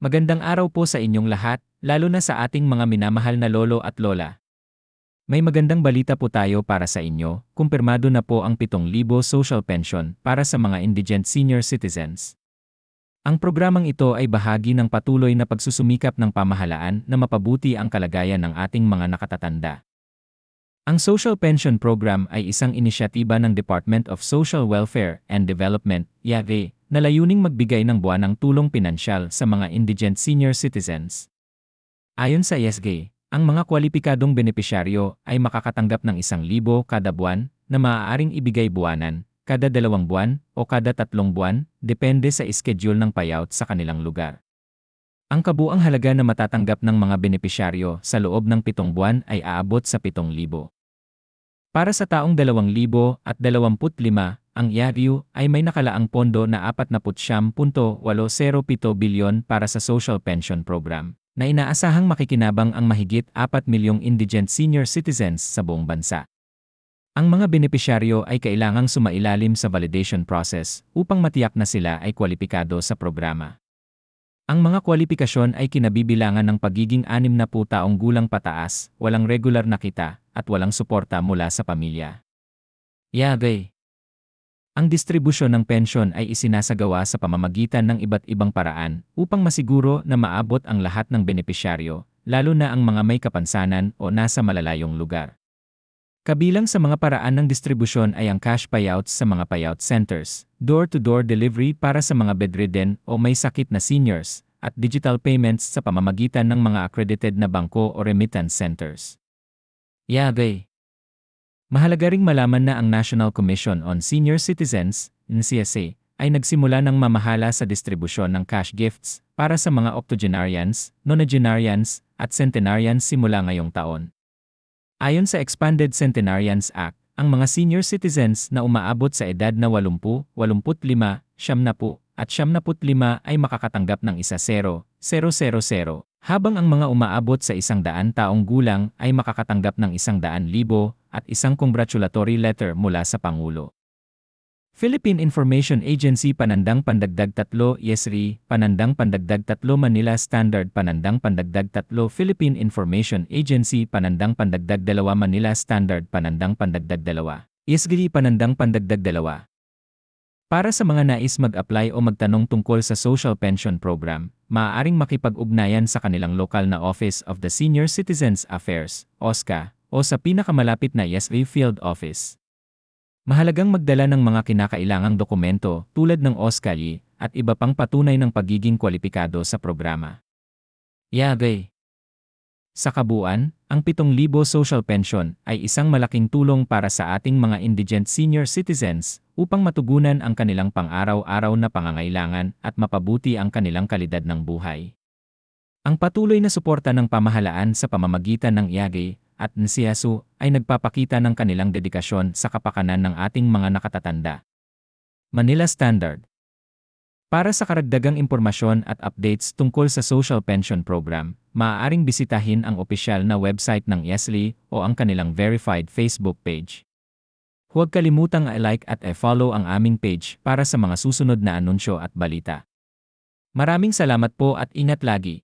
Magandang araw po sa inyong lahat, lalo na sa ating mga minamahal na lolo at lola. May magandang balita po tayo para sa inyo, kumpirmado na po ang 7,000 social pension para sa mga indigent senior citizens. Ang programang ito ay bahagi ng patuloy na pagsusumikap ng pamahalaan na mapabuti ang kalagayan ng ating mga nakatatanda. Ang Social Pension Program ay isang inisyatiba ng Department of Social Welfare and Development, DOL, na layuning magbigay ng buwanang tulong pinansyal sa mga indigent senior citizens. Ayon sa ESG, ang mga kwalipikadong benepisyaryo ay makakatanggap ng 1,000 kada buwan na maaaring ibigay buwanan, kada 2 buwan o kada 3 buwan, depende sa schedule ng payout sa kanilang lugar. Ang kabuang halaga na matatanggap ng mga benepisyaryo sa loob ng 7 buwan ay aabot sa 7,000. Para sa taong 2025, ang IARU ay may nakalaang pondo na 49.807 bilyon para sa Social Pension Program, na inaasahang makikinabang ang mahigit 4 milyong indigent senior citizens sa buong bansa. Ang mga benepisyaryo ay kailangang sumailalim sa validation process upang matiyak na sila ay kwalipikado sa programa. Ang mga kwalifikasyon ay kinabibilangan ng pagiging 60 taong gulang pataas, walang regular na kita, at walang suporta mula sa pamilya. DOL. Ang distribusyon ng pensyon ay isinasagawa sa pamamagitan ng iba't ibang paraan upang masiguro na maabot ang lahat ng benepisyaryo, lalo na ang mga may kapansanan o nasa malalayong lugar. Kabilang sa mga paraan ng distribusyon ay ang cash payouts sa mga payout centers, door-to-door delivery para sa mga bedridden o may sakit na seniors, at digital payments sa pamamagitan ng mga accredited na bangko o remittance centers. DOL. Mahalaga ring malaman na ang National Commission on Senior Citizens, NCSA, ay nagsimula ng mamahala sa distribusyon ng cash gifts para sa mga octogenarians, nonagenarians, at centenarians simula ngayong taon. Ayon sa Expanded Centenarians Act, ang mga senior citizens na umaabot sa edad na 80, 85, 70, at 75 ay makakatanggap ng 10,000, habang ang mga umaabot sa 100 taong gulang ay makakatanggap ng 100,000 at isang congratulatory letter mula sa Pangulo. Philippine Information Agency Panandang Pandagdag 3 YESRI, Panandang Pandagdag 3 Manila Standard Panandang Pandagdag 3 Philippine Information Agency Panandang Pandagdag 2 Manila Standard Panandang Pandagdag 2 YESRI Panandang Pandagdag 2. Para sa mga nais mag-apply o magtanong tungkol sa Social Pension Program, maaaring makipag-ugnayan sa kanilang lokal na Office of the Senior Citizens Affairs, OSCA, o sa pinakamalapit na YESRI Field Office. Mahalagang magdala ng mga kinakailangang dokumento tulad ng OSCA at iba pang patunay ng pagiging kwalipikado sa programa. DOL. Sa kabuuan, ang 7,000 social pension ay isang malaking tulong para sa ating mga indigent senior citizens upang matugunan ang kanilang pang-araw-araw na pangangailangan at mapabuti ang kanilang kalidad ng buhay. Ang patuloy na suporta ng pamahalaan sa pamamagitan ng IAGE at NCSU ay nagpapakita ng kanilang dedikasyon sa kapakanan ng ating mga nakatatanda. Manila Standard. Para sa karagdagang impormasyon at updates tungkol sa Social Pension Program, maaaring bisitahin ang opisyal na website ng YESRI o ang kanilang verified Facebook page. Huwag kalimutang i-like at i-follow ang aming page para sa mga susunod na anunsyo at balita. Maraming salamat po at ingat lagi.